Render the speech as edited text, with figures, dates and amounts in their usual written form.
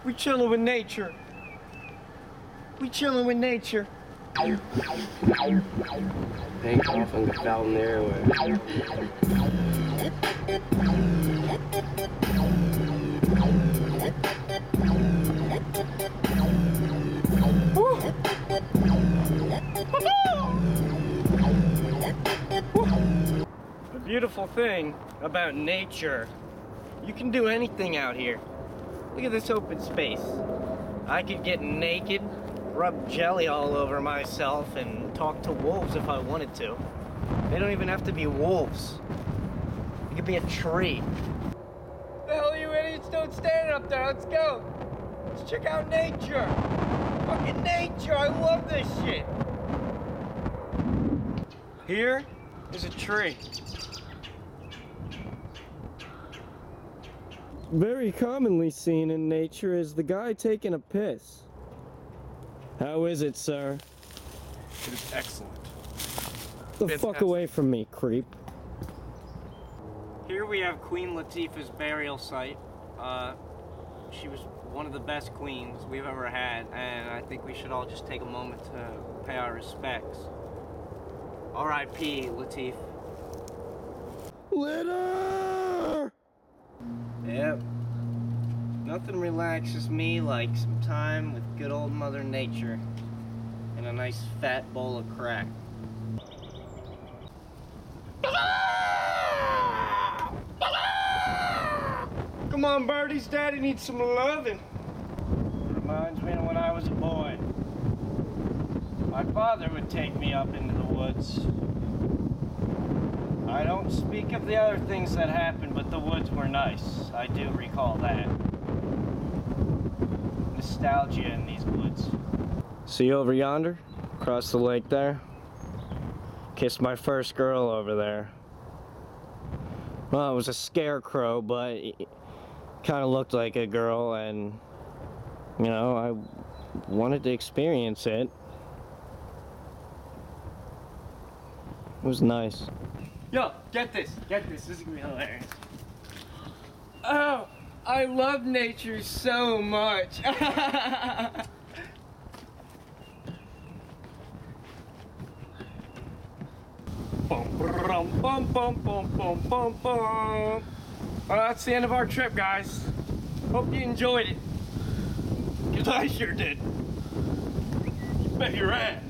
We chillin' with nature. We chillin' with nature. Take off and get down there. The beautiful thing about nature, you can do anything out here. Look at this open space. I could get naked, rub jelly all over myself, and talk to wolves if I wanted to. They don't even have to be wolves. It could be a tree. The hell you idiots, don't stand up there, let's go. Let's check out nature. Fucking nature, I love this shit. Here is a tree. Very commonly seen in nature is the guy taking a piss. How is it, sir? It is excellent. The fuck away from me, creep. Here we have Queen Latifah's burial site. She was one of the best queens we've ever had, and I think we should all just take a moment to pay our respects. R.I.P. Latif. Litter! Yep. Nothing relaxes me like some time with good old Mother Nature and a nice fat bowl of crack. Come on, birdies, Daddy needs some loving. Reminds me of when I was a boy. My father would take me up into the woods. I don't speak of the other things that happened, but the woods were nice. I do recall that. Nostalgia in these woods. See over yonder? Across the lake there? Kissed my first girl over there. Well, it was a scarecrow, but it kind of looked like a girl, and, you know, I wanted to experience it. It was nice. Yo, get this, this is gonna be hilarious. Oh, I love nature so much. Well, that's the end of our trip, guys. Hope you enjoyed it. Because I sure did. Bet your ass.